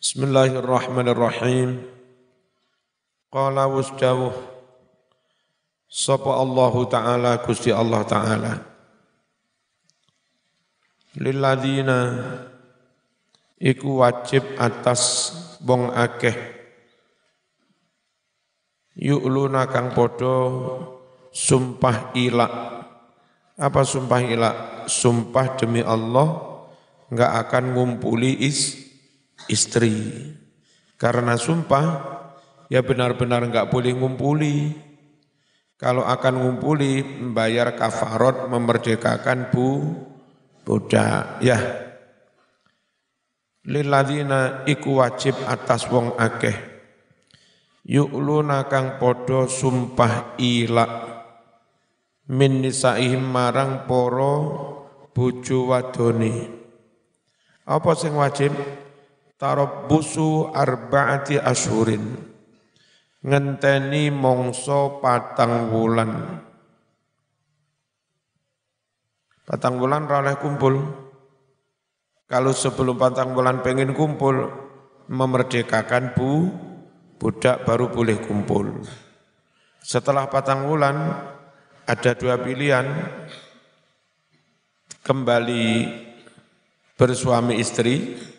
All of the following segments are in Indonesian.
Bismillahirrahmanirrahim. Qala wasdawuh sapa Allahu Ta'ala Gusti Allah Ta'ala. Lilladzina iku wajib atas wong akeh yu'luna kang padha sumpah ilak. Apa sumpah ilak? Sumpah demi Allah enggak akan ngumpuli istri. Karena sumpah ya benar-benar enggak boleh ngumpuli. Kalau akan ngumpuli membayar kafarat memerdekakan budak ya. Lilladzina iku wajib atas wong akeh yu'luna kang padha sumpah ilak min nisaihim marang para bojo wadone. Apa sing wajib? Tarabbusu arba'ati ashurin, ngenteni mongso 4 wulan. 4 wulan ora oleh kumpul. Kalau sebelum 4 wulan pengen kumpul, memerdekakan budak baru boleh kumpul. Setelah 4 wulan ada 2 pilihan, kembali bersuami istri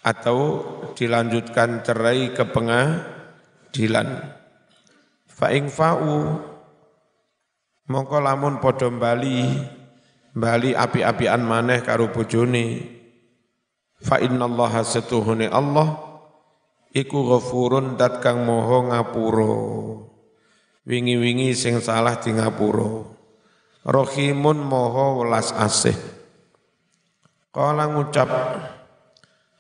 atau dilanjutkan cerai ke pengadilan. Fa ing fa'u mongko lamun padha bali api-apian maneh karo bojone. Fa innallaha setuhune Allah iku ghafurun dat kang maha ngapura. Wingi-wingi sing salah di ngapura. Rahimun maha welas asih. Qala ngucap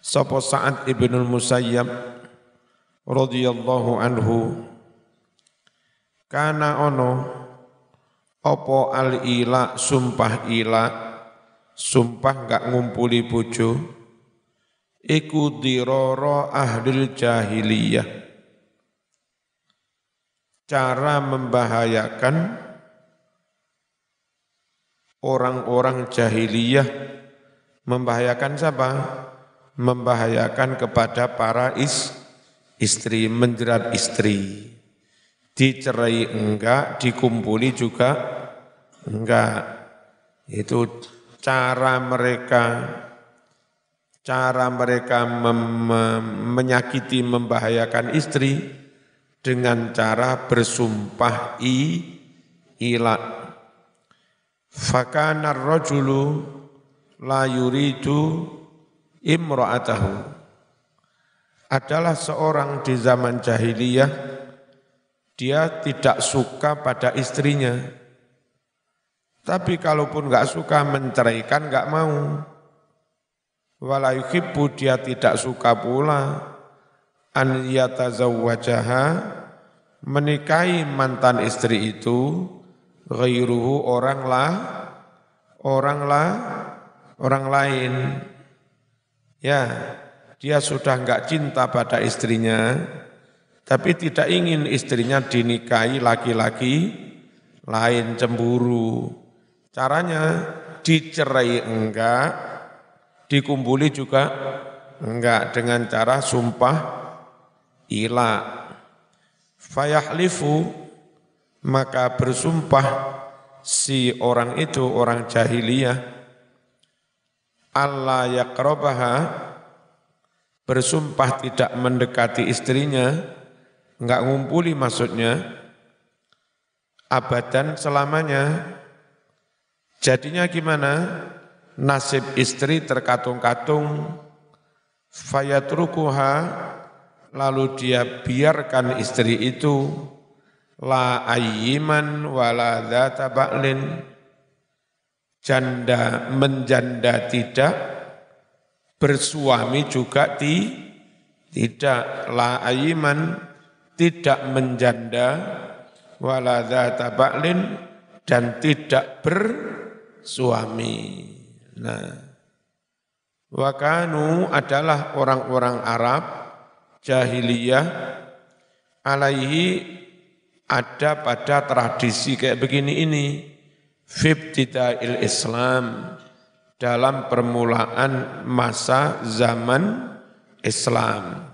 sapa Sa'ad ibnul Musayyab radhiyallahu anhu, kana ono apa al-ila sumpah ila, sumpah enggak ngumpuli bojo, iku dirara ahlil jahiliyah, cara membahayakan orang-orang jahiliyah. Membahayakan siapa? Membahayakan kepada para istri, menjerat istri. Dicerai enggak, dikumpuli juga enggak. Itu cara mereka menyakiti, membahayakan istri dengan cara bersumpah ila. Fakana ar-rajulu la yuridu imra'atahu. Adalah seorang di zaman jahiliyah, dia tidak suka pada istrinya. Tapi kalaupun enggak suka menceraikan enggak mau. Wala yuhibbu, dia tidak suka pula an yatazawwajaha, menikahi mantan istri itu, ghairuhu orang lain. Ya, dia sudah enggak cinta pada istrinya, tapi tidak ingin istrinya dinikahi laki-laki lain, cemburu. Caranya dicerai enggak, dikumpuli juga enggak, dengan cara sumpah ila. Fayahlifu, maka bersumpah si orang itu, orang jahiliyah, Allah yaqrabaha, bersumpah tidak mendekati istrinya, enggak ngumpuli maksudnya, abadan selamanya. Jadinya gimana? Nasib istri terkatung-katung, fayatrukuha, lalu dia biarkan istri itu, la ayyiman wala dzata ba'lin, janda menjanda tidak, bersuami juga tidak, la ayyiman tidak menjanda, wala dzata ba'lin dan tidak bersuami. Nah, wa kanu adalah orang-orang Arab jahiliyah, alaihi ada pada tradisi kayak begini ini, fibtida'il Islam, dalam permulaan masa zaman Islam.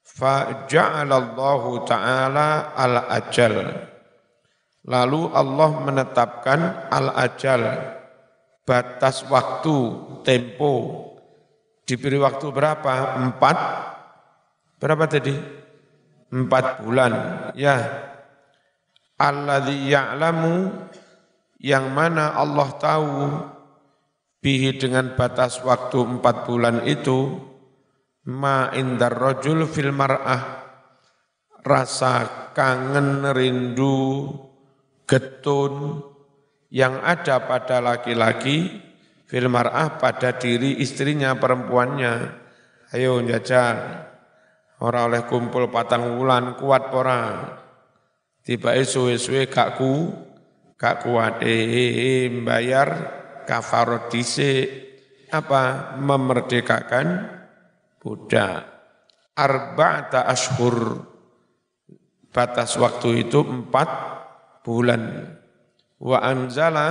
Fa ja'alallahu ta'ala al-ajal. Lalu Allah menetapkan al-ajal, batas waktu, tempo. Diberi waktu berapa? 4. Berapa tadi? 4 bulan. Ya. Alladzi ya'lamu, yang mana Allah tahu, bihi dengan batas waktu 4 bulan itu, ma indar rajul fil mar'ah, rasa kangen, rindu, getun yang ada pada laki-laki, fil mar'ah pada diri istrinya, perempuannya. Ayo jajal, ora oleh kumpul 4 bulan, kuat pora. Tiba suwe-suwe gak kuat, bayar kafarot dhisik, apa? Memerdekakan budak. Arba'ata ashur, batas waktu itu 4 bulan. Wa anzala,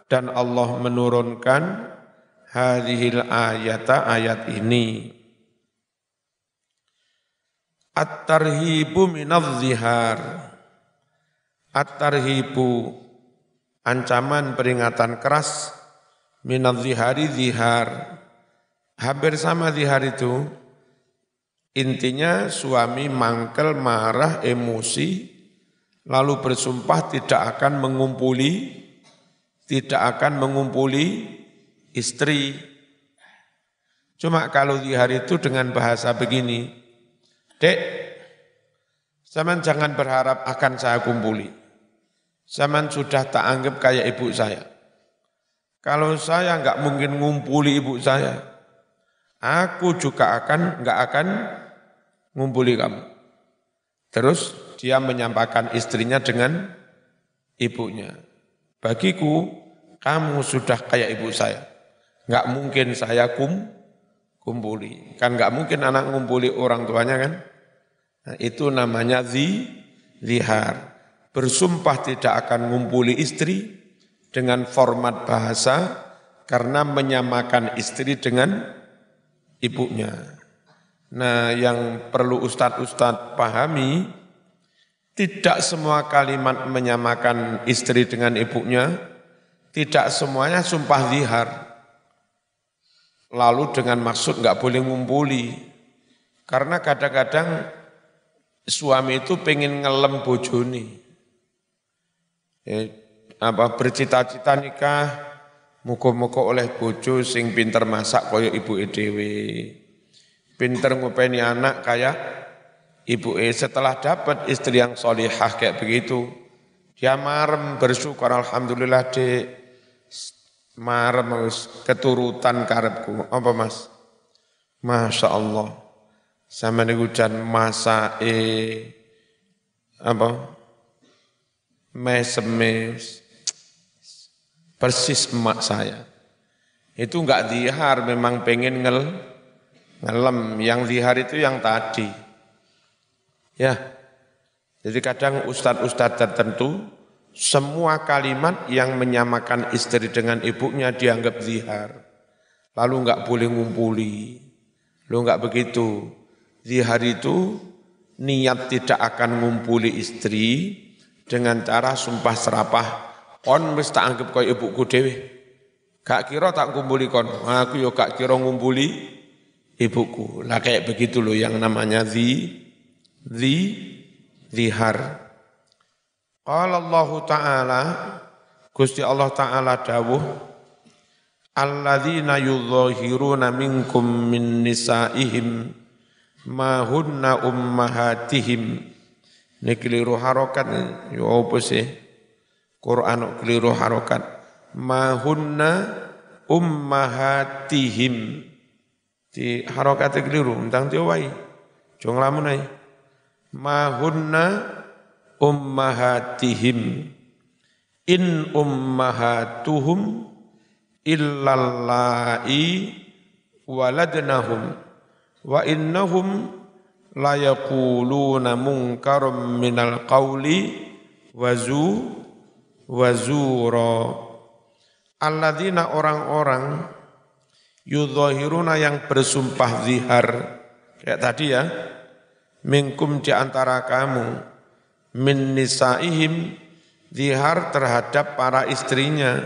dan Allah menurunkan hadhil ayata, ayat ini. At-tarhibu minadh zihar. At-tarhibu, ancaman peringatan keras, minadh zihari, zihar. Hampir sama zihar itu. Intinya suami mangkel, marah, emosi, lalu bersumpah tidak akan mengumpuli istri. Cuma kalau zihar itu dengan bahasa begini, Dek, zaman jangan berharap akan saya kumpuli. Zaman sudah tak anggap kayak ibu saya. Kalau saya enggak mungkin ngumpuli ibu saya, aku juga enggak akan ngumpuli kamu. Terus dia menyampaikan istrinya dengan ibunya. Bagiku, kamu sudah kayak ibu saya. Enggak mungkin saya kumpuli. Kan enggak mungkin anak ngumpuli orang tuanya kan. Nah, itu namanya zihar. Bersumpah tidak akan ngumpuli istri dengan format bahasa karena menyamakan istri dengan ibunya. Nah, yang perlu ustadz-ustadz pahami, tidak semua kalimat menyamakan istri dengan ibunya, tidak semuanya sumpah zihar. Lalu dengan maksud enggak boleh ngumpuli. Karena kadang-kadang suami itu pengen ngelem bojone. Bercita-cita nikah, muga-muga oleh bojo sing pinter masak kaya ibuke dhewe. Pinter ngopeni anak kayak ibuke. Setelah dapat istri yang sholihah kayak begitu, dia marem bersyukur, alhamdulillah Dek. Marem keturutan karepku. Apa Mas? Masya Allah. Sama niku jan masake mes persis emak saya. Itu enggak zihar, memang pengen ngelem. Yang zihar itu yang tadi. Ya. Jadi kadang ustadz-ustadz tertentu, semua kalimat yang menyamakan istri dengan ibunya dianggap zihar. Lalu enggak boleh ngumpuli. Lo enggak begitu. Zihar itu niat tidak akan ngumpuli istri dengan cara sumpah serapah. Kon wis tak anggap kaya ibuku dhewe. Gak kira tak ngumpuli kon. Aku yo gak kira ngumpuli ibuku. Lah kayak begitu loh yang namanya zihar. Qala Allah Ta'ala, Gusti Allah Ta'ala dawuh, alladzina yudhahiruna minkum min nisaihim ma hunna ummahatihim. Ini keliru harokat, ya apa sih? Quran keliru harokat. Ma hunna ummahatihim. Di harokatnya keliru, entang tiwai. Jong lamun ay. Ma hunna ummahatihim. In ummahatuhum illallai waladnahum. Wa innahum la yaquluna munkarum minal qawli wazura. Alladzina orang-orang yudhahiruna yang bersumpah zihar kayak tadi ya, minkum di antara kamu, min nisaihim zihar terhadap para istrinya,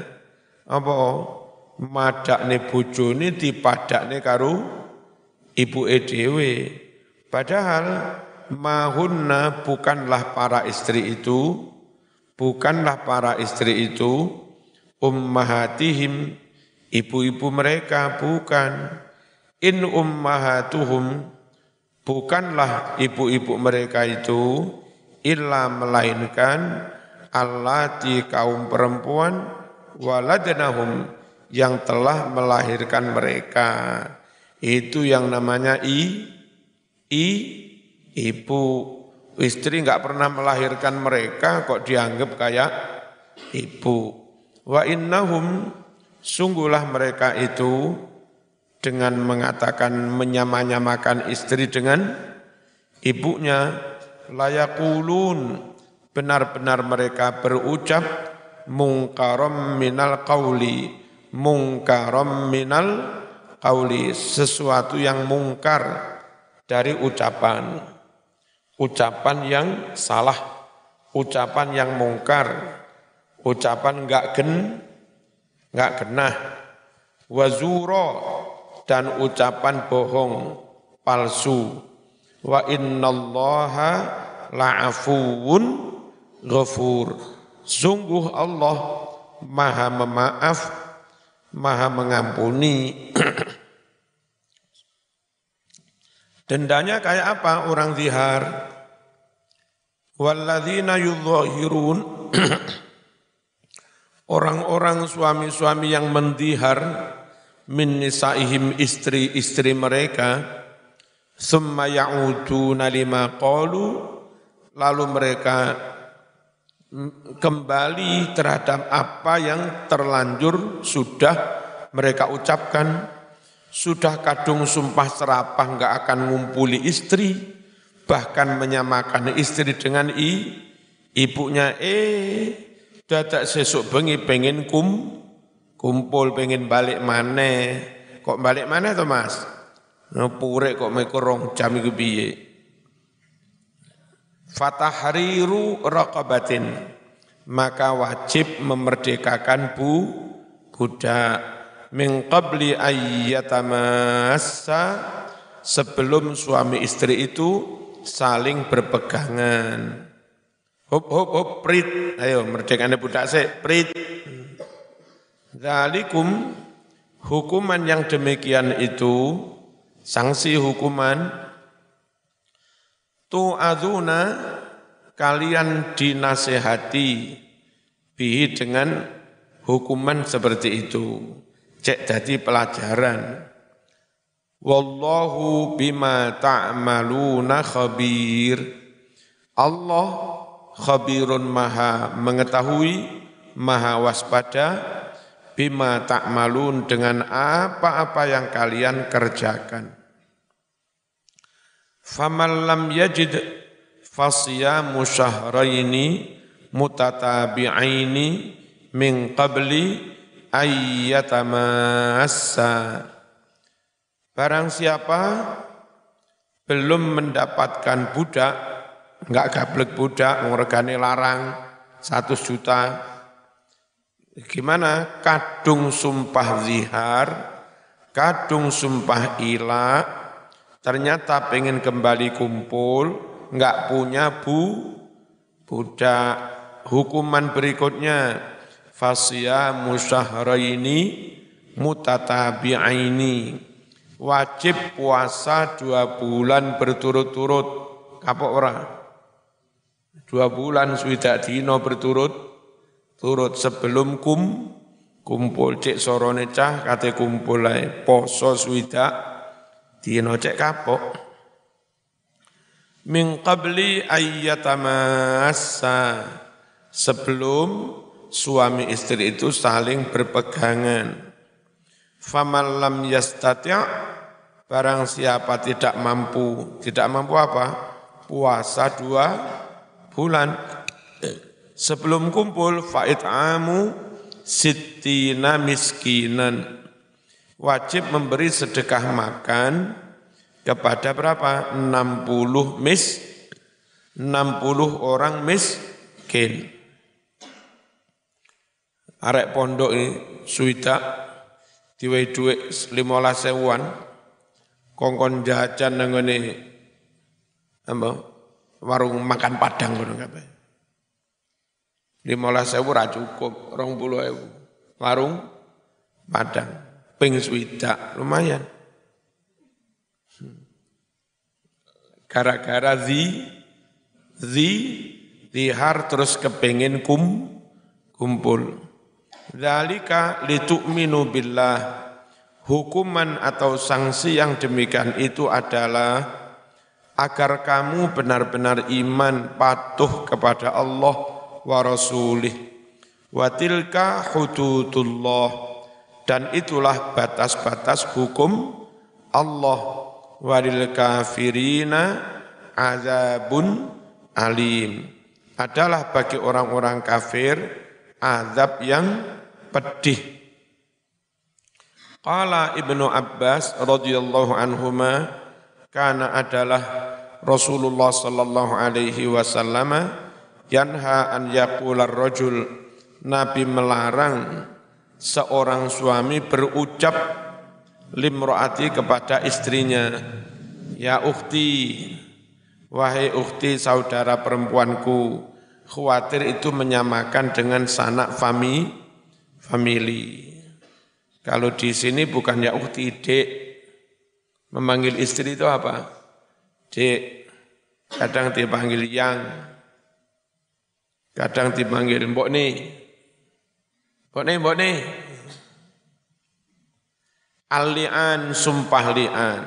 apa madakne bojone dipadakne karo ibuke dhewe, padahal mahunna bukanlah para istri itu, ummahatihim ibu-ibu mereka, bukan. In ummahatuhum bukanlah ibu-ibu mereka itu, illa melainkan allati kaum perempuan, waladnahum yang telah melahirkan mereka. Itu yang namanya ibu. Istri enggak pernah melahirkan mereka kok dianggap kayak ibu. Wa innahum sungguhlah mereka itu dengan mengatakan menyamakan istri dengan ibunya, layakulun benar-benar mereka berucap mungkarom minal qauli sesuatu yang mungkar dari ucapan yang salah, ucapan yang mungkar, ucapan enggak genah, wazuro dan ucapan bohong palsu, wa innallaha la'afuwun ghafur, sungguh Allah maha memaaf, maha mengampuni. Dendanya kayak apa orang zihar? Walladzina yudhahirun orang-orang suami-suami yang mendihar min nisaihim istri-istri mereka, summa ya'uduna lima qalu, lalu mereka kembali terhadap apa yang terlanjur sudah mereka ucapkan. Sudah kadung sumpah serapah enggak akan ngumpuli istri, bahkan menyamakan istri dengan ibunya. Dadak sesuk bengi pengen kumpul, pengen balik maneh. Kok balik maneh to Mas? Purek kok meko 2 jam iku piye? Fatahriru raqabatin, maka wajib memerdekakan budak. Min qabli ayyatamassa, sebelum suami istri itu saling berpegangan. Hop, prit, ayo merdekane budak sik, prit. Dzalikum, hukuman yang demikian itu, sanksi hukuman, tu'adzuna, kalian dinasehati, bihi dengan hukuman seperti itu. Cek jadi pelajaran. Wallahu bima ta'maluna khabir. Allah khabirun maha mengetahui, maha waspada, bima ta'malun dengan apa-apa yang kalian kerjakan. Faman lam yajid fasyamu syahraini mutatabi'aini min qabli ayyatamassa. Barang siapa belum mendapatkan budak, enggak gablek budak, regane larang 100 juta. Gimana? Kadung sumpah zihar, kadung sumpah ila, ternyata pengen kembali kumpul, enggak punya budak. Hukuman berikutnya, fasyamu syahraini mutatabi'aini, wajib puasa 2 bulan berturut-turut. Kapok ora? 2 bulan swidak dina berturut-turut sebelum kumpul. Cek sorone cah kate kumpul ae poso swidak dina, cek kapok. Min qabli ayyatamassa, sebelum suami istri itu saling berpegangan. Faman lam yastati', barang siapa tidak mampu apa? Puasa 2 bulan sebelum kumpul, fa'it'amu sittina miskinan, wajib memberi sedekah makan kepada berapa? 60 orang miskin. Arek pondok ini suwida diwehi dhuwit 15.000-an kongkon jajan nang ngene warung makan Padang ngono kabeh. 15.000 ora cukup, 20.000 warung Padang ping swidak lumayan. Gara-gara zihar terus kepengin kumpul. Dzalika litu'minu billah. Hukuman atau sanksi yang demikian itu adalah agar kamu benar-benar iman patuh kepada Allah wa rasulih. Wa tilka hududullah, dan itulah batas-batas hukum Allah. Walil kafirina azabun alim, adalah bagi orang-orang kafir azab yang pedih. Qala Ibnu Abbas radhiyallahu anhuma, kana adalah Rasulullah sallallahu alaihi wasallam yanha an yaqula ar-rajul, Nabi melarang seorang suami berucap limro'ati kepada istrinya, ya ukhti, wahai ukhti saudara perempuanku. Khawatir itu menyamakan dengan sanak famili. Kalau di sini bukan ya ukhti, dek. Memanggil istri itu apa? Dek. Kadang dipanggil yang, kadang dipanggil mbok nih. Mbok nih. Al-li'an, sumpah li'an.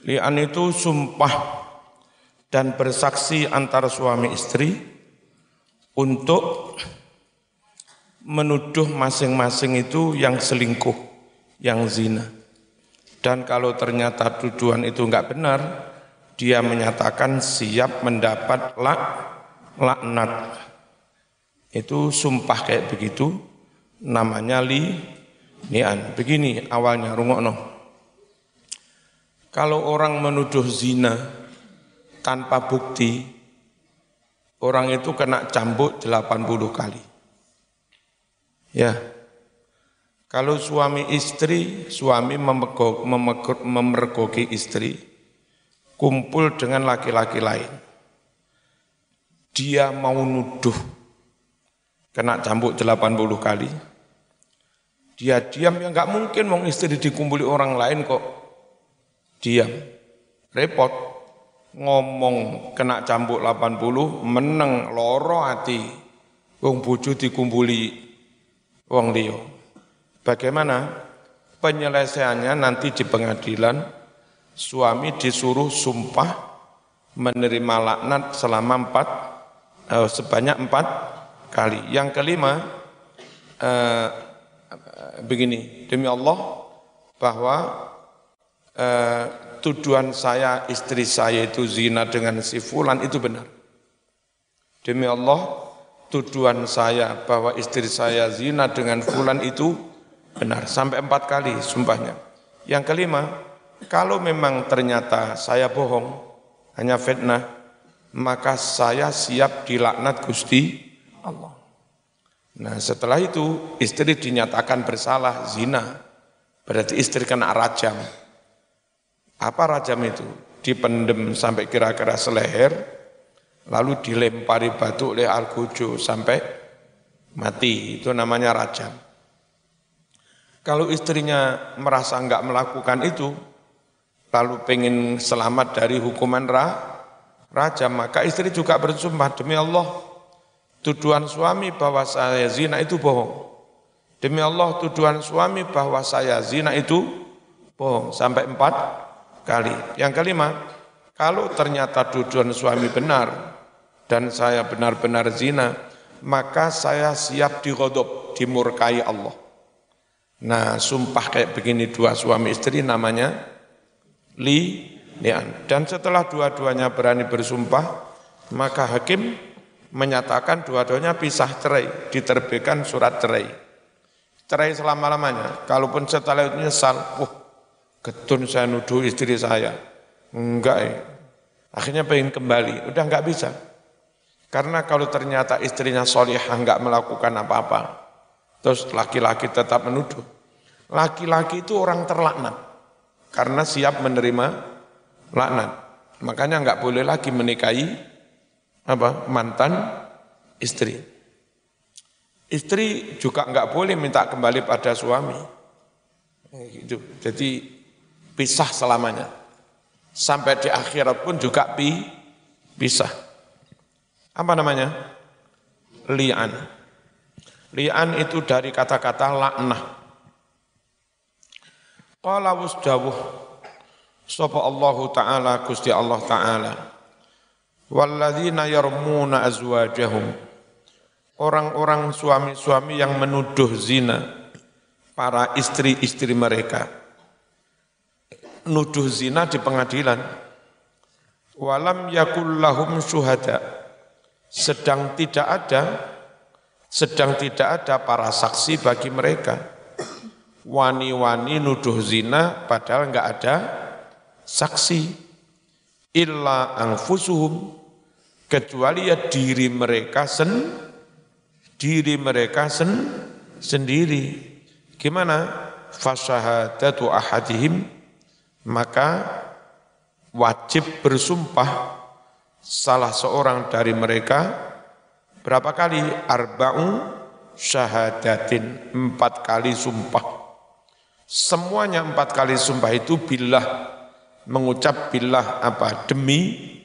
Li'an itu sumpah dan bersaksi antara suami istri untuk menuduh masing-masing itu yang selingkuh, yang zina. Dan kalau ternyata tuduhan itu enggak benar, dia menyatakan siap mendapat laknat. Itu sumpah kayak begitu, namanya li'an. Begini awalnya, rungokno. Kalau orang menuduh zina tanpa bukti, orang itu kena cambuk 80 kali. Ya. Kalau suami istri, suami memergoki istri, kumpul dengan laki-laki lain. Dia mau nuduh, kena cambuk 80 kali. Dia diam, ya enggak mungkin wong istri dikumpuli orang lain kok diam. Repot. Ngomong kena cambuk 80, meneng loro ati. Wong bojo dikumpuli wong liya. Bagaimana? Penyelesaiannya nanti di pengadilan, suami disuruh sumpah menerima laknat selama sebanyak 4 kali. Yang kelima, begini, demi Allah bahwa tuduhan saya, istri saya itu zina dengan si fulan itu benar. Demi Allah, tuduhan saya bahwa istri saya zina dengan fulan itu benar. Sampai 4 kali sumpahnya. Yang kelima, kalau memang ternyata saya bohong, hanya fitnah, maka saya siap dilaknat Gusti Allah. Nah setelah itu istri dinyatakan bersalah zina, berarti istri kena rajam. Apa rajam itu? Dipendem sampai kira-kira seleher, lalu dilempari batu oleh Argojo sampai mati. Itu namanya rajam. Kalau istrinya merasa enggak melakukan itu, lalu pengen selamat dari hukuman rajam, maka istri juga bersumpah, demi Allah, tuduhan suami bahwa saya zina itu bohong. Demi Allah, tuduhan suami bahwa saya zina itu bohong. Sampai 4 kali. Yang kelima, kalau ternyata tuduhan suami benar dan saya benar-benar zina, maka saya siap dighadab, dimurkai Allah. Nah, sumpah kayak begini dua suami istri namanya li'an. Dan setelah dua-duanya berani bersumpah, maka hakim menyatakan dua-duanya pisah cerai, diterbitkan surat cerai. cerai selama-lamanya. Kalaupun setelah itu nyesal, getun saya nuduh istri saya. Enggak ya. Akhirnya pengen kembali, udah enggak bisa. Karena kalau ternyata istrinya solihah enggak melakukan apa-apa, terus laki-laki tetap menuduh, laki-laki itu orang terlaknat, karena siap menerima laknat. Makanya enggak boleh lagi menikahi mantan istri. Istri juga enggak boleh minta kembali pada suami. Gitu. Jadi pisah selamanya. Sampai di akhirat pun juga pisah. Apa namanya? Li'an. Li'an itu dari kata-kata laknah. Qala wasdawuh sapa Allah Ta'ala Gusti Allah Ta'ala. Walladzina yarmuna azwajahum. Orang-orang suami-suami yang menuduh zina para istri-istri mereka. Nuduh zina di pengadilan. Walam yakul lahum syuhada. Sedang tidak ada para saksi bagi mereka. Wani-wani nuduh zina padahal enggak ada saksi. Illa anfusuhum, kecuali ya diri mereka sendiri. Gimana? Fasyahadatu ahadihim, maka wajib bersumpah salah seorang dari mereka berapa kali? Arba'u syahadatin, 4 kali sumpah. Semuanya 4 kali sumpah itu billah, mengucap billah apa? Demi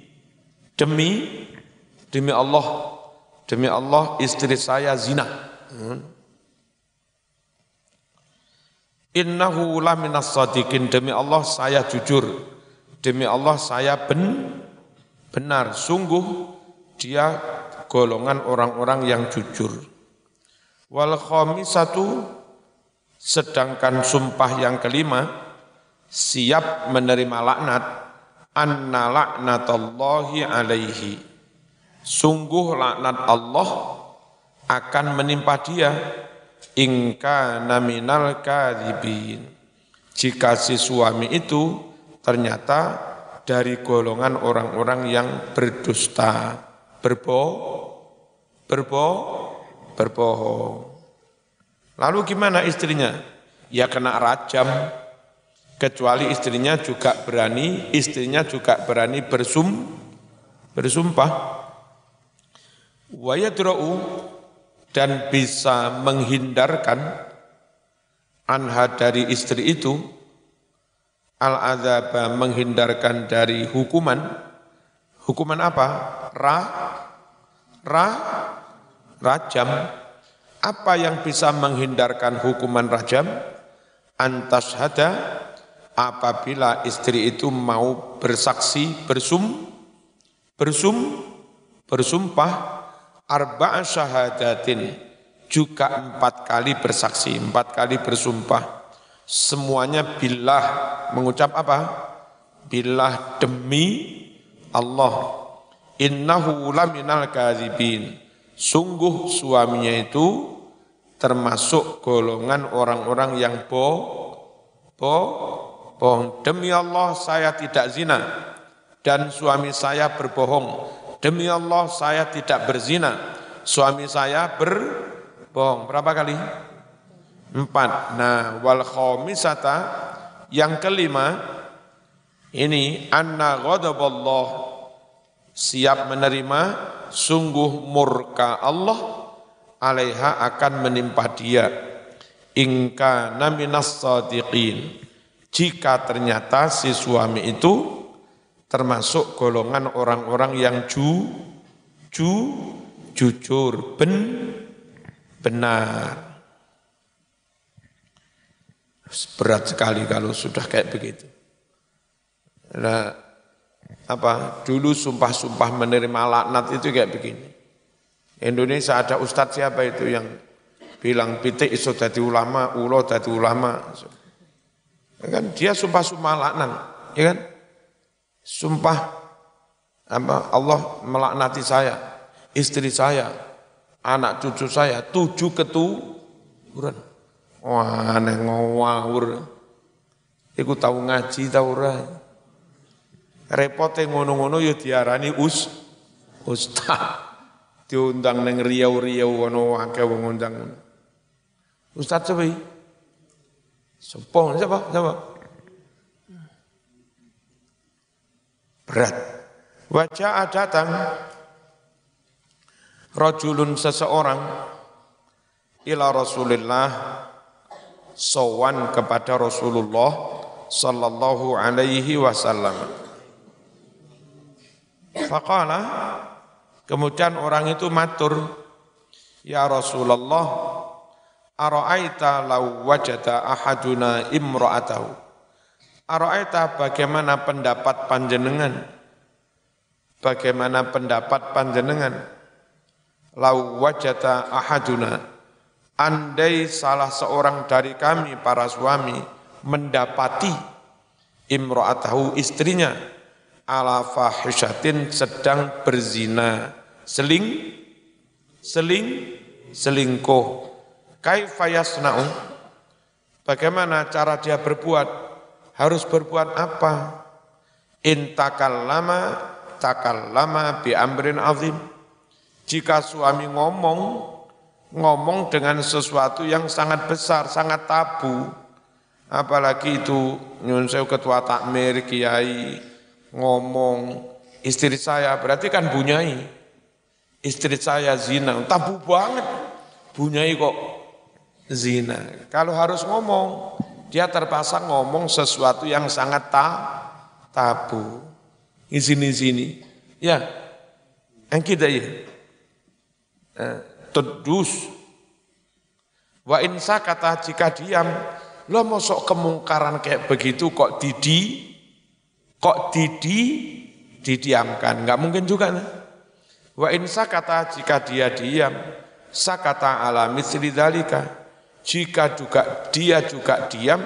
Allah istri saya zina. Innahu laminas shadiqin, demi Allah saya jujur, demi Allah saya benar, sungguh dia golongan orang-orang yang jujur. Wal khamisatu, sedangkan sumpah yang kelima siap menerima laknat, anna laknatallahi alaihi, sungguh laknat Allah akan menimpa dia, in kana minal kadzibin, jika si suami itu ternyata dari golongan orang-orang yang berdusta, berbohong. Lalu gimana istrinya? Ya kena rajam, kecuali istrinya juga berani bersumpah. Wa yadra'u, dan bisa menghindarkan anha dari istri itu, al-adzaba, menghindarkan dari hukuman. Hukuman apa? Rajam. Apa yang bisa menghindarkan hukuman rajam? Antashhada, apabila istri itu mau bersaksi, bersumpah, arba'a syahadatin, juga 4 kali bersaksi, 4 kali bersumpah. Semuanya billah, mengucap apa? Billah, demi Allah. Innahu laminal kadzibin, sungguh suaminya itu termasuk golongan orang-orang yang bohong. Demi Allah saya tidak zina dan suami saya berbohong. Demi Allah saya tidak berzina, suami saya berbohong. Berapa kali? 4. Nah, wal khamisata, yang kelima ini, anna ghadaballah, siap menerima sungguh murka Allah, alaiha, akan menimpa dia, in kana minas shadiqin, jika ternyata si suami itu termasuk golongan orang-orang yang jujur, benar. Berat sekali kalau sudah kayak begitu. Nah, dulu sumpah-sumpah menerima laknat itu kayak begini. Indonesia ada ustadz siapa itu yang bilang pitik iso dadi ulama, ulo dadi ulama. Kan dia sumpah-sumpah laknat, ya kan? Sumpah Allah melaknati saya, istri saya, anak cucu saya, 7 keturunan. Wah, neng ngawur. Iku tahu ngaji tahu ora. Repote ngono-ngono ya diarani ustaz. Diundang neng riau-riau ngono akeh wong ngundang. Ustaz sepi. Siapa? Berat. Wajah datang rajulun seseorang ila Rasulillah sowan kepada Rasulullah sallallahu alaihi wasallam. Faqala, kemudian orang itu matur, ya Rasulullah, ara'aita law wajada ahaduna imra'atahu. Ara'aita, bagaimana pendapat panjenengan? Bagaimana pendapat panjenengan? Law wajada ahaduna, andai salah seorang dari kami para suami mendapati imra'atahu, istrinya, ala fahishatin, sedang berzina, selingkuh. Kaifa yasna'u, bagaimana cara dia berbuat? Harus berbuat apa? In takallama bi amrin azim. Jika suami ngomong dengan sesuatu yang sangat besar, sangat tabu, apalagi itu nyun sewu ketua takmir, kiai, ngomong istri saya, berarti kan bunyai. Istri saya zina, tabu banget. Bunyai kok zina. Kalau harus ngomong, dia terpaksa ngomong sesuatu yang sangat tabu. Sini. Ya, yang kita ya. Tedus. Wa insa, kata jika diam, lo mosok kemungkaran kayak begitu kok didiamkan, enggak mungkin juga. Nah. Wa insa, kata jika dia diam, sakata ala misli dzalika, jika dia juga diam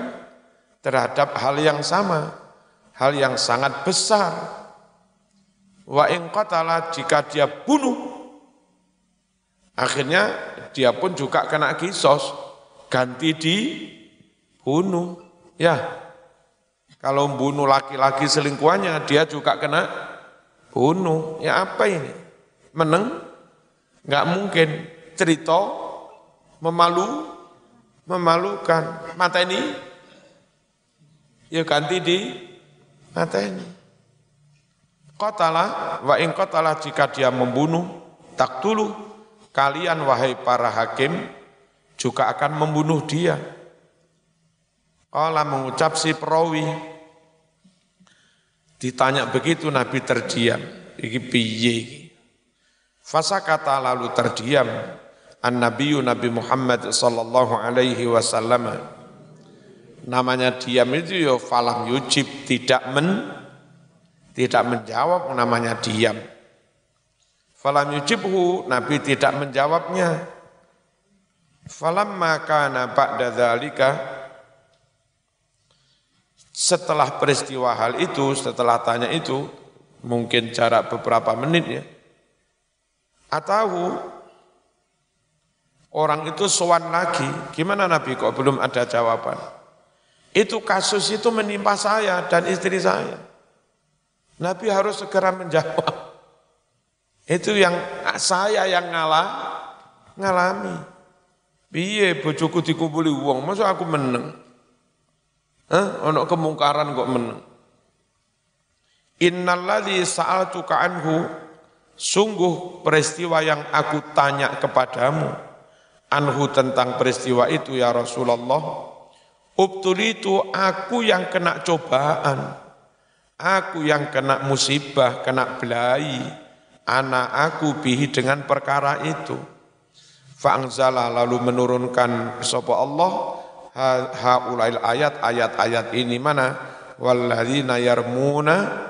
terhadap hal yang sama, hal yang sangat besar. Wa in qatala, jika dia bunuh, akhirnya dia pun juga kena kisos, ganti dibunuh. Ya, kalau bunuh laki-laki selingkuhannya, dia juga kena bunuh. Ya apa ini? Meneng? Enggak mungkin. Cerita memalukan. Mata ini? Ya ganti di mata ini. Qatala, wa in qatala, jika dia membunuh, taktulu, kalian wahai para hakim juga akan membunuh dia. Qala, mengucap si perawi, ditanya begitu Nabi terdiam. Iki piye iki? Fasakata, lalu terdiam an-nabiyyu Nabi Muhammad sallallahu alaihi wasallam. Namanya diam itu ya falam yujib, tidak menjawab, namanya diam. Falam yujibhu, Nabi tidak menjawabnya. Falamma kana ba'da dzalika, setelah peristiwa hal itu, setelah tanya itu, mungkin jarak beberapa menit ya, atau orang itu sowan lagi, gimana Nabi kok belum ada jawaban? Itu kasus itu menimpa saya dan istri saya. Nabi harus segera menjawab. Itu yang saya yang ngalami. Piye bojoku dikumpuli wong, masa aku meneng? Ono kemungkaran kok meneng. Innalladzi sa'altuka anhu, sungguh peristiwa yang aku tanya kepadamu, anhu tentang peristiwa itu ya Rasulullah, ubtulitu, aku yang kena cobaan, aku yang kena musibah, kena belai, anak aku bihi dengan perkara itu. Fa'anzala, lalu menurunkan sapa Allah haulail ayat-ayat ini, mana? Walladzina yarmuna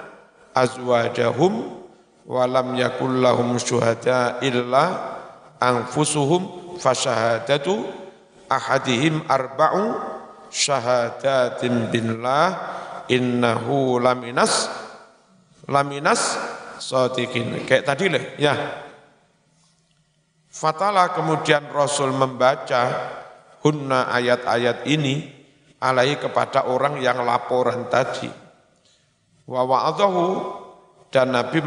azwajahum walam yakul lahum syuhada illa anfusuhum fasyahadatu ahadihim arba'u syahadatin billah innahu laminas shadiqin. Kayak tadi lah ya. Fatala, kemudian Rasul membaca hunna ayat-ayat ini alaihi kepada orang yang laporan tadi. Wa wa'adhahu dan Nabi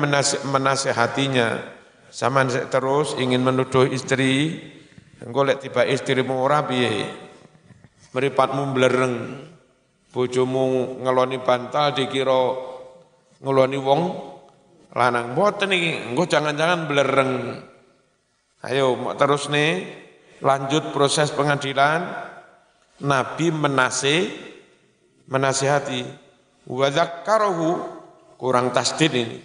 menasihatinya. Zaman terus ingin menuduh istri, engko lek tiba istrimu ora piye? Mripatmu blereng, bojomu ngeloni bantal dikira ngeloni wong lanang. Mboten iki, engko jangan-jangan blereng. Ayo terus nih, lanjut proses pengadilan. Nabi menasihati. Wa dzakkarahu, kurang tasdid ini.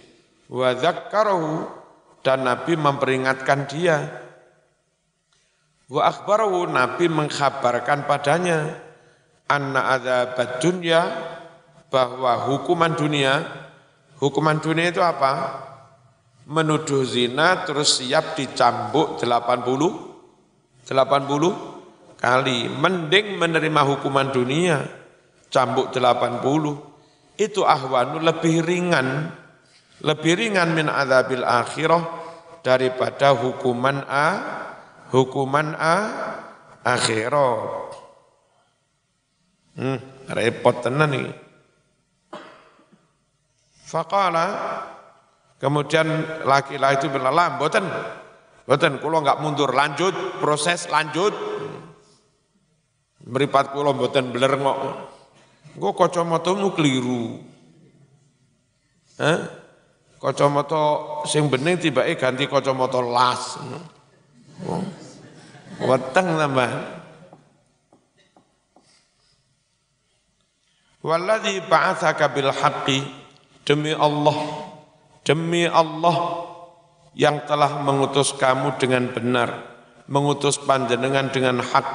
Wa dzakkarahu, dan Nabi memperingatkan dia. Wa akhbarahu, Nabi mengkhabarkan padanya. Anna adzabad dunya, bahwa hukuman dunia itu apa? Menuduh zina terus siap dicambuk 80 kali. Mending menerima hukuman dunia, cambuk 80. Itu ahwanu lebih ringan min adzabil akhirah daripada hukuman akhirat. Repot tenan iki. Faqala, kemudian laki-laki itu bilang, mboten, kula enggak mundur, lanjut, proses lanjut. Mripat kula mboten bler kok. Engko kacamatamu keliru. Kacamata sing bening tibake ganti kacamata las. Weteng tambah. Walladzi ba'atsaka bil haqqi, demi Allah yang telah mengutus kamu dengan benar, mengutus panjenengan dengan hak,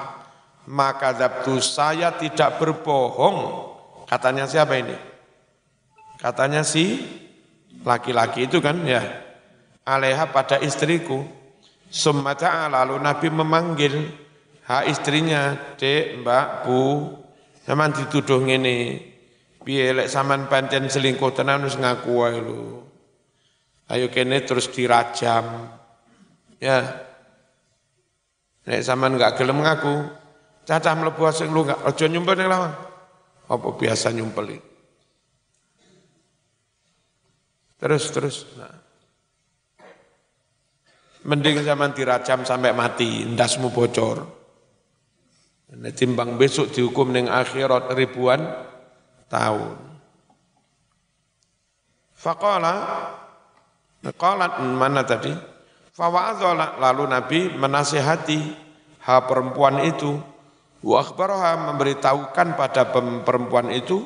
maka dzabtu, saya tidak berbohong. Katanya siapa ini? Katanya si laki-laki itu kan ya. Alaiha, pada istriku. Summa ta'ala, lalu Nabi memanggil istrinya, Dek, Mbak, Bu, sampean dituduh ngene. Piye lek sampean pancen selingkuh tenan wis ngaku wae lho. Ayo kene terus dirajam. Ya. Nek sampean enggak gelem ngaku, cacah mlebu sing lu enggak aja nyumpel ning lawang. Apa biasa nyumpeli. Terus. Nah. Mending sampean dirajam sampai mati, ndasmu bocor. Nek timbang besok dihukum ning akhirat ribuan tahun. Qalat mana tadi? Fawa'adha, lalu Nabi menasihati perempuan itu. Wa akhbaraha, memberitahukan pada perempuan itu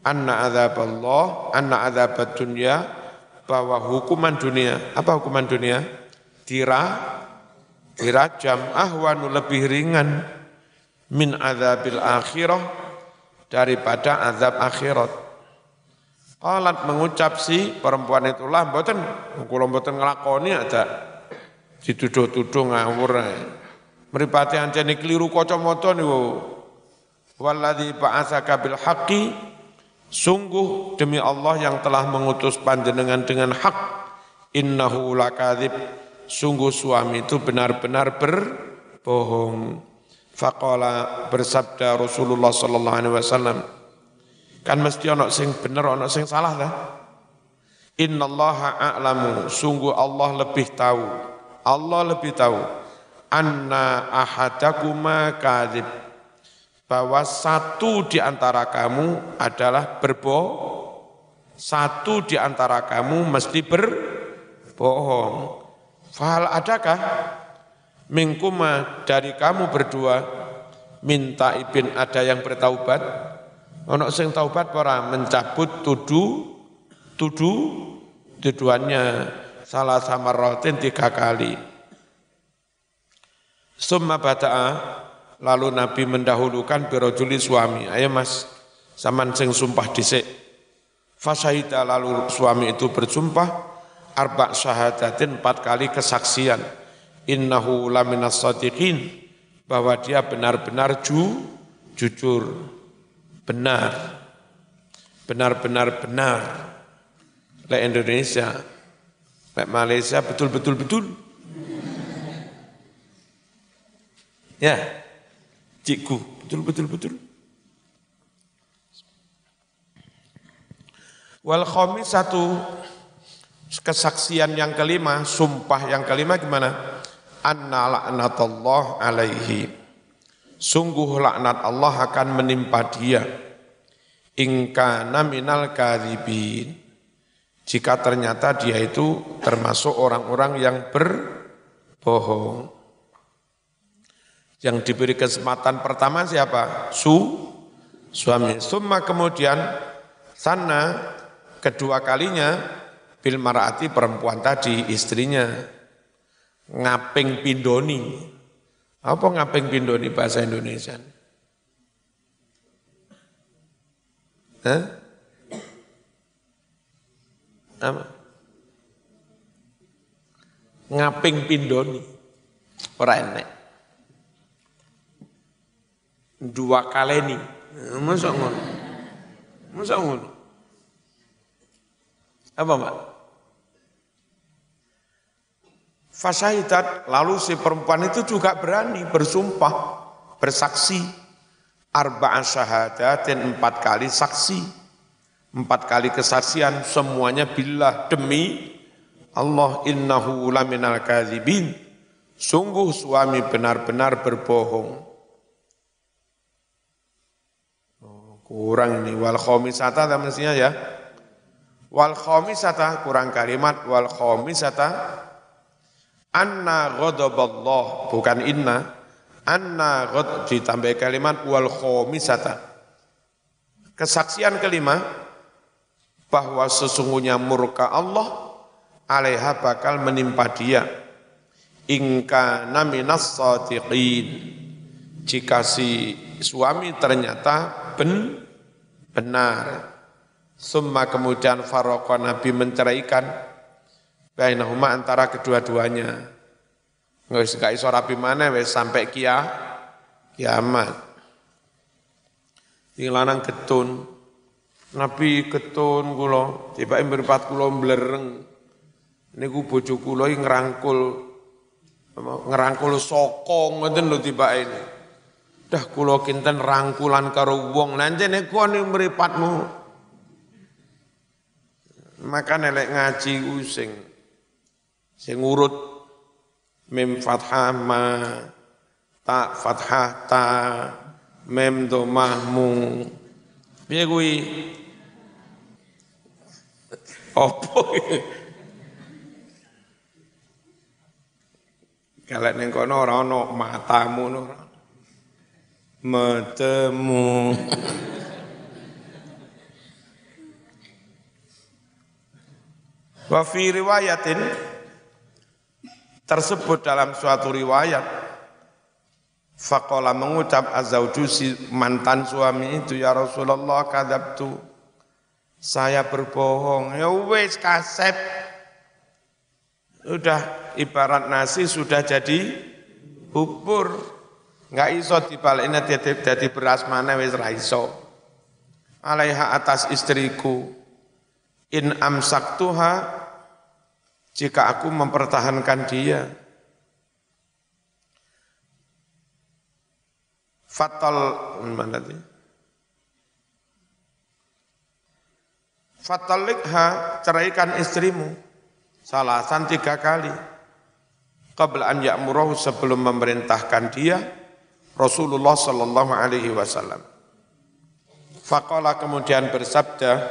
anna adzabad dunya, bahwa hukuman dunia. Apa hukuman dunia? Dirajam, ahwanu, lebih ringan min adzabil akhirah, daripada azab akhirat. Qalat, mengucap si perempuan itulah, mboten kula mboten nglakoni ada dituduh-tuduh ngawur. Mripate ancene kliru kacamata niku. Walladzi ba'atsaka bil haqqi, sungguh demi Allah yang telah mengutus panjenengan dengan hak, innahu lakadzib, sungguh suami itu benar-benar berbohong. Faqala, bersabda Rasulullah sallallahu alaihi wasallam, kan mesti ana sing bener ana sing salah ta? Innallaha a'lamu, sungguh Allah lebih tahu anna ahadakuma kadzib, bahwa satu di antara kamu adalah satu di antara kamu mesti berbohong. Fahal adakah mingkuma, dari kamu berdua, minta ibin, ada yang bertaubat? Ono sing taubat para mencabut tuduhannya salah sama rotin 3 kali. Summa bata'a, lalu Nabi mendahulukan birojuli suami. Ayo mas, saman sing sumpah dhisik. Fasyahida, lalu suami itu bersumpah 4 syahadatin, 4 kali kesaksian. Innahu laminas shadiqin, bahwa dia benar-benar jujur, benar. Lek Indonesia, lek Malaysia betul. Ya, Cikgu, betul. Wal khamisatu, kesaksian yang kelima, sumpah yang kelima gimana? Anna la'natullah alaihi. Sungguh laknat Allah akan menimpa dia. In kana minal kadhibin. Jika ternyata dia itu termasuk orang-orang yang berbohong. Yang diberi kesempatan pertama siapa? Suami. Summa kemudian sana kedua kalinya bil mar'ati perempuan tadi, istrinya. Ngaping pindoni. Apa ngaping pindoni bahasa Indonesia? Hah? Apa? Ngaping pindoni. Ora enek. Dua kaleni. Masa ngono? Apa, Mbak? Fasyahidat, lalu si perempuan itu juga berani bersumpah, bersaksi. Arba'a syahadatin, 4 kali saksi. 4 kali kesaksian, semuanya billah, demi Allah, innahu laminal kadzibin. Sungguh suami benar-benar berbohong. Kurang ini, wal khomisata mestinya ya. Wal khomisata, kurang kalimat, wal khomisata. Anna ghadaballah, bukan inna. Anna ditambah kalimat wal khomisata. Kesaksian kelima, bahwa sesungguhnya murka Allah alaiha bakal menimpa dia. Ingka naminas shadiqin. Jika si suami ternyata benar. Summa kemudian faraqah, Nabi menceraikan bainahuma antara kedua-duanya. Wis gak iso rapi maneh wis sampai kiamat. Sing lanang getun. Nabi getun kula, tibake mripat kula mblereng. Niku bojo kula iki ngerangkul sokong ngoten lho tibake ini. Dah kula kinten rangkulan karo wong, lha njene kono mripatmu. Maka nelek ngaji ku sing urut mim fathah ma, ta fathah ta, mim dhammah mu. Piye kuwi? Opo? Kalau ning kono ora ana matamu ora. Metemu. Wa fi riwayatin, tersebut dalam suatu riwayat, faqala mengucap azauju si mantan suami itu, ya Rasulullah kadzabtu, saya berbohong. Ya wis kasep. Udah ibarat nasi sudah jadi bubur. Enggak iso dibalekne dadi beras maneh wis ra iso. Alaiha atas istriku, in amsaktuha, jika aku mempertahankan dia. Fatalikha, ceraikan istrimu. Salasan 3 kali. Qabla an ya'murahu, sebelum memerintahkan dia Rasulullah sallallahu alaihi wasallam. Faqala, kemudian bersabda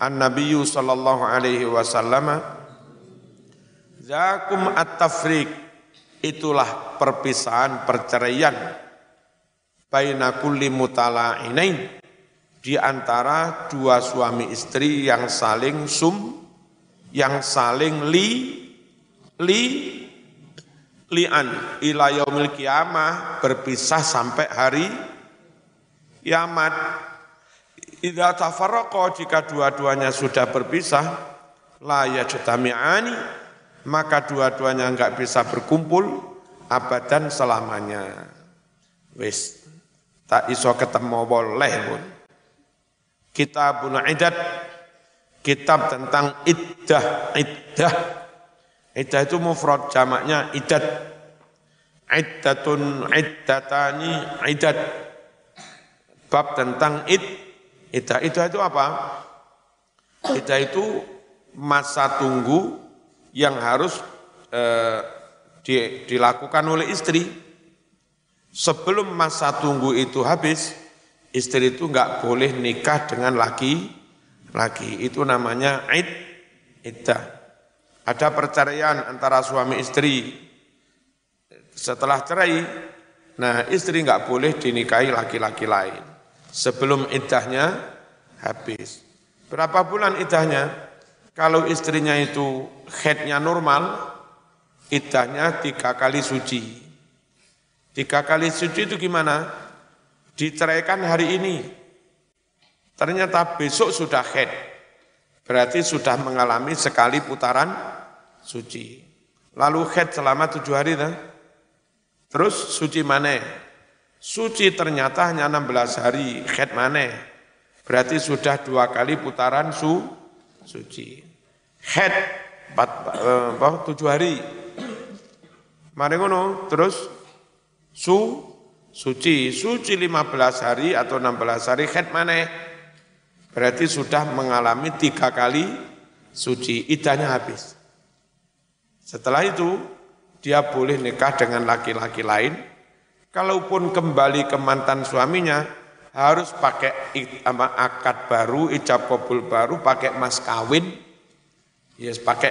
An-Nabiyyu sallallahu alaihi wasallam, zakum at-tafriq, itulah perpisahan, perceraian, baina kulli mutala'inain, di antara 2 suami istri yang saling li'an ila yaumil qiyamah, berpisah sampai hari kiamat. Idza tafarraqa, jika dua-duanya sudah berpisah, la yajtami'ani, maka dua-duanya enggak bisa berkumpul abadan selamanya. Wis tak iso ketemu boleh pun. Kitabun iddat, kitab tentang iddah. Iddah itu mufrad, jamaknya iddat. iddatun iddatani iddat. Bab tentang iddah. Iddah itu apa? Iddah itu masa tunggu yang harus dilakukan oleh istri. Sebelum masa tunggu itu habis, istri itu enggak boleh nikah dengan laki-laki. Itu namanya iddah. Ada perceraian antara suami istri. Setelah cerai, nah istri enggak boleh dinikahi laki-laki lain sebelum iddahnya habis. Berapa bulan iddahnya? Kalau istrinya itu haidnya normal, iddahnya 3 kali suci. 3 kali suci itu gimana? Diceraikan hari ini, ternyata besok sudah haid, berarti sudah mengalami sekali putaran suci. Lalu haid selama 7 hari, terus suci maneh. Suci ternyata hanya 16 hari, haid maneh, berarti sudah 2 kali putaran suci. Haid 7 hari, mari ngono, terus suci 15 hari atau 16 hari haid maneh, berarti sudah mengalami 3 kali suci, iddahnya habis. Setelah itu dia boleh nikah dengan laki-laki lain. Kalaupun kembali ke mantan suaminya harus pakai akad baru, ijab kabul baru, pakai mas kawin, yes, pakai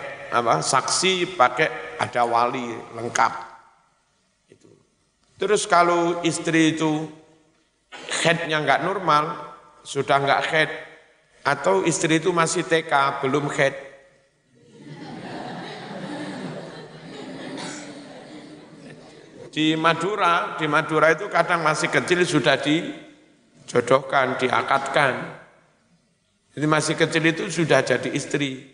saksi, pakai ada wali lengkap. Terus kalau istri itu haidnya enggak normal, sudah enggak haid, atau istri itu masih TK, belum haid, di Madura itu kadang masih kecil sudah dijodohkan, diakadkan. Jadi masih kecil itu sudah jadi istri.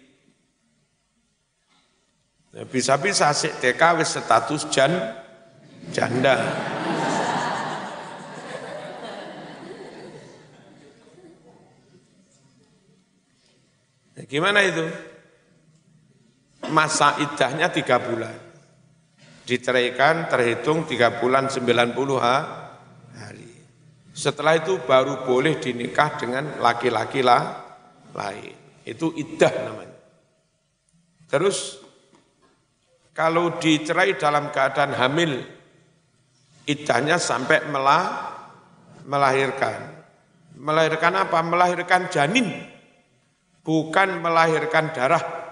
Bisa-bisa TK wis status janda. Nah, gimana itu? Masa iddahnya 3 bulan. Diceraikan terhitung 3 bulan 90 hari. Setelah itu baru boleh dinikah dengan laki-laki lain. Itu iddah namanya. Terus kalau dicerai dalam keadaan hamil, iddahnya sampai melahirkan. Melahirkan apa? Melahirkan janin, bukan melahirkan darah.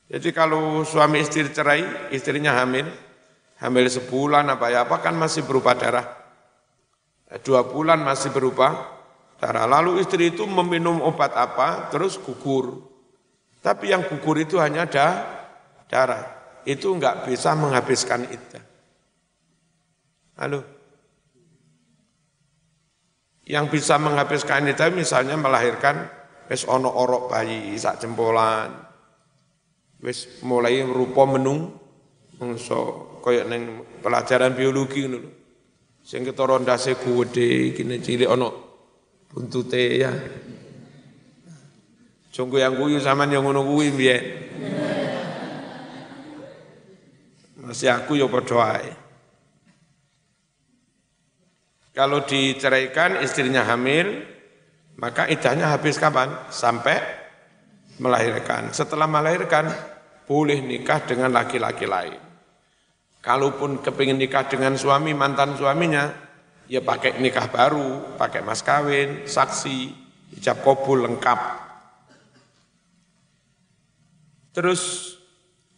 Jadi kalau suami istri cerai, istrinya hamil sebulan apa kan masih berupa darah. 2 bulan masih berupa darah. Lalu istri itu meminum obat apa, terus gugur. Tapi yang gugur itu hanya darah. Itu enggak bisa menghabiskan iddah. Halo. Yang bisa menghabiskan iddah misalnya melahirkan wis ana orok bayi sak jempolan. Wis mulai rupa menungso kaya ning pelajaran biologi ngono lho. Sing ketara ndase gedhe kene cilik ana buntute ya. Jonggo yang guyu sampean yang ngono kuwi mbiyen. Masih aku ya padha ae. Kalau diceraikan istrinya hamil, maka iddahnya habis kapan? Sampai melahirkan. Setelah melahirkan, boleh nikah dengan laki-laki lain. Kalaupun kepingin nikah dengan suami, mantan suaminya, ya pakai nikah baru, pakai mas kawin, saksi, ijab kabul lengkap. Terus,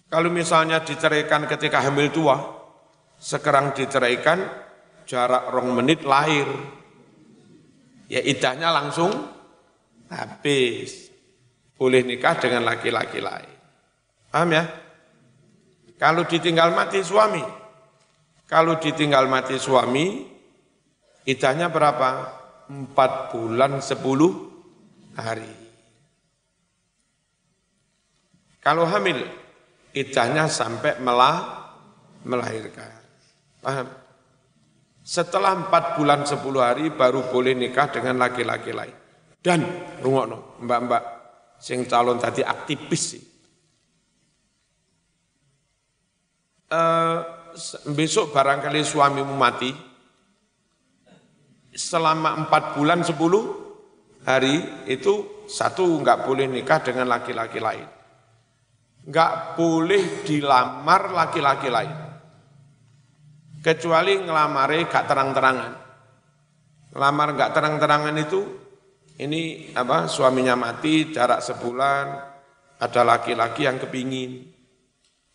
kalau misalnya diceraikan ketika hamil tua, sekarang diceraikan, jarak 2 menit lahir, ya iddahnya langsung habis. Boleh nikah dengan laki-laki lain. Paham ya? Kalau ditinggal mati suami, iddahnya berapa? 4 bulan 10 hari. Kalau hamil, iddahnya sampai melahirkan. Paham? Setelah 4 bulan 10 hari baru boleh nikah dengan laki-laki lain. Dan rungokno, mbak-mbak sing calon tadi aktivis sih. besok barangkali suamimu mati, selama 4 bulan 10 hari itu satu enggak boleh nikah dengan laki-laki lain. Enggak boleh dilamar laki-laki lain. Kecuali ngelamare gak terang-terangan. Ngelamar gak terang-terangan itu, ini suaminya mati, jarak sebulan, ada laki-laki yang kepingin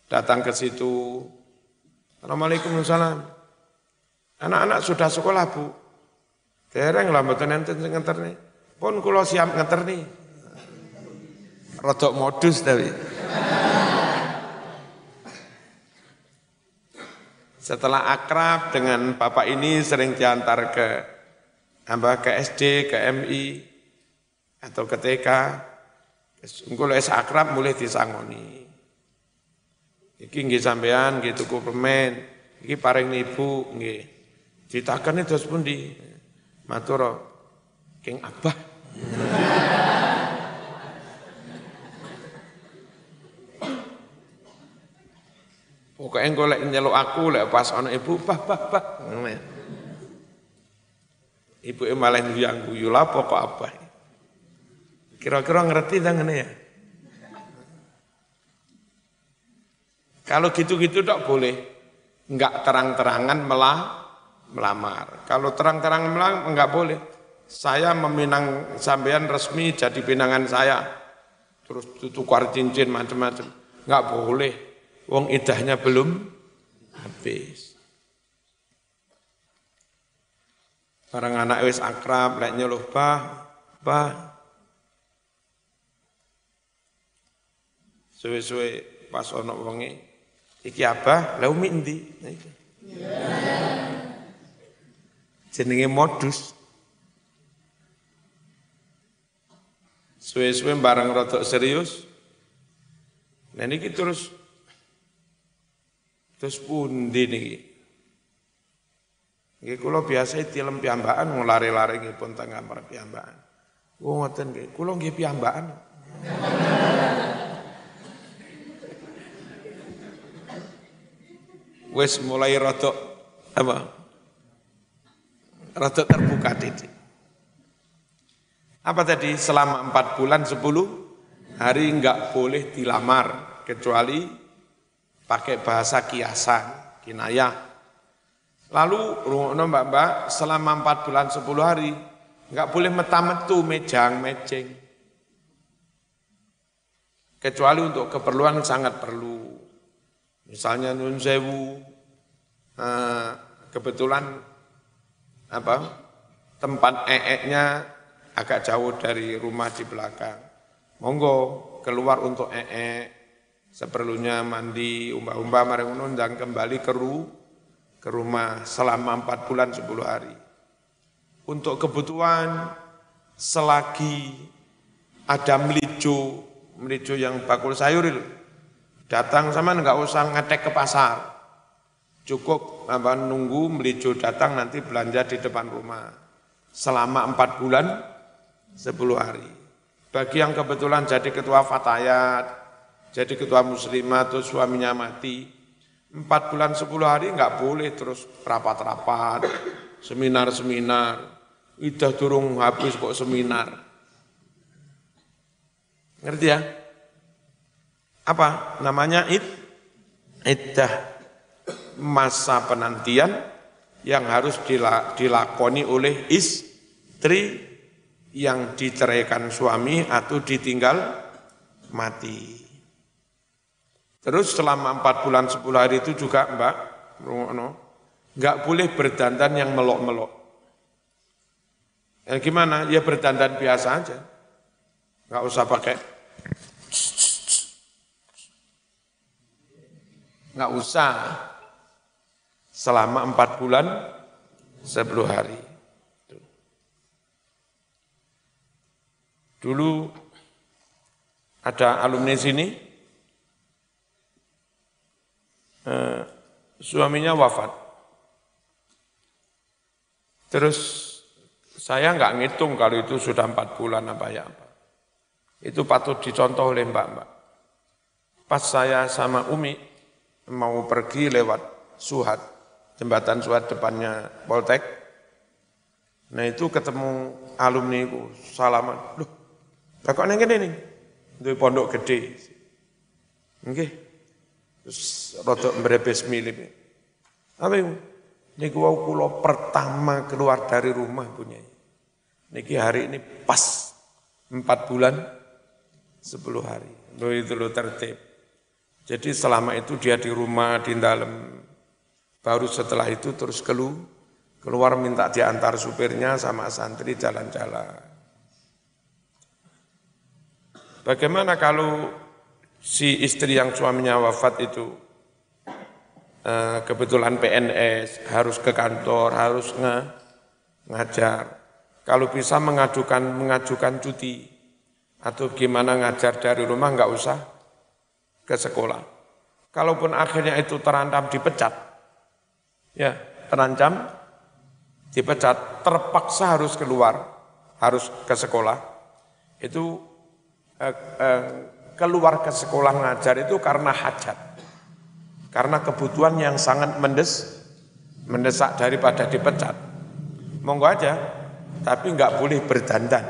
datang ke situ. Assalamualaikum warahmatullahi wabarakatuh. Anak-anak sudah sekolah, Bu. Dereng lah mboten enten sing ngeterne. Pun kula siap ngeterne. Rodok modus tapi. Setelah akrab dengan bapak ini sering diantar ke SD, ke MI atau ke TK. Engko lek akrab mulai disangoni. Iki nggih sampean nggih tuku permen, iki paring ibu nggih. Ditakeni dos pundi? Matur King Abah. Pokoknya engko lek nyeluk aku lek pas ana ibu bah. Ibu malah guyu lah pokok apa. Kira-kira ngerti ta ngene ya? Kalau gitu-gitu tak boleh. Enggak terang-terangan melamar. Kalau terang-terangan melamar enggak boleh. Saya meminang sampean resmi jadi pinangan saya. Terus tukar cincin macam-macam. Enggak boleh. Wong idahnya belum habis. Barang anak wis akrab, lek nyuluh bah. Suwe-suwe pas ana wonge, iki Abah, lha umi endi? Jenenge modus. Suwe-suwe barang rodok serius. Nah niki terus pundi niki? Nggih kula biasa tilem piyambakan nglare-lare nggih pun teng kamar piyambakan. Oh ngoten nggih, kula nggih piyambakan. Wis mulai rodok rodok terbuka titik. Apa tadi? Selama 4 bulan 10 hari enggak boleh dilamar kecuali pakai bahasa kiasan, kinayah. Lalu rungokno mbak-mbak selama 4 bulan 10 hari enggak boleh meta-metu mejang-mejeng. Kecuali untuk keperluan sangat perlu. Misalnya nyun sewu, kebetulan tempat nya agak jauh dari rumah di belakang. Monggo keluar untuk seperlunya mandi, umbah-umbah mari ngundang kembali ke rumah selama 4 bulan 10 hari. Untuk kebutuhan selagi ada melijo yang bakul sayur itu, datang sama enggak usah ngetek ke pasar. Cukup nunggu melijo datang nanti belanja di depan rumah. Selama 4 bulan 10 hari. Bagi yang kebetulan jadi ketua fatayat, jadi ketua muslimah atau suaminya mati, 4 bulan 10 hari enggak boleh terus rapat-rapat, seminar-seminar, idah durung habis kok seminar. Ngerti ya? Apa namanya? Iddah, masa penantian yang harus dilakoni oleh istri yang diceraikan suami atau ditinggal mati. Terus selama 4 bulan 10 hari itu juga Mbak, enggak boleh berdandan yang melok-melok. Gimana? Ya berdandan biasa aja. Enggak usah pakai. Enggak usah. Selama 4 bulan 10 hari. Dulu ada alumni sini, suaminya wafat. Terus saya enggak ngitung kalau itu sudah 4 bulan apa ya apa. Itu patut dicontoh oleh mbak-mbak. Pas saya sama Umi mau pergi lewat Suhat, jembatan Suhat depannya Poltek. Nah itu ketemu alumni ku salaman. Loh, lah kok neng kene nih? Duwe pondok gede. Nggih. Terus rodok mbrebes milip. Apa itu? Niku wau kula pertama keluar dari rumah punya. Niki hari ini pas 4 bulan 10 hari. Loh itu lo tertib. Jadi selama itu dia di rumah, di dalam. Baru setelah itu terus keluar minta diantar supirnya sama santri jalan-jalan. Bagaimana kalau si istri yang suaminya wafat itu kebetulan PNS, harus ke kantor, harus ngajar. Kalau bisa mengajukan cuti atau gimana ngajar dari rumah enggak usah ke sekolah. Kalaupun akhirnya itu terancam dipecat, ya terancam dipecat, terpaksa harus keluar, harus ke sekolah, itu keluar ke sekolah ngajar itu karena hajat, karena kebutuhan yang sangat mendesak daripada dipecat. Monggo aja, tapi enggak boleh berdandan.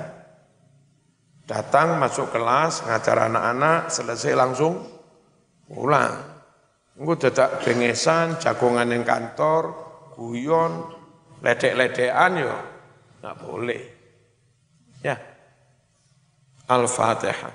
Datang, masuk kelas, ngajar anak-anak, selesai langsung pulang. Engko dadak bengesan, jagongan yang kantor, guyon, ledek-ledekan yo enggak boleh. Ya. Al-Fatihah.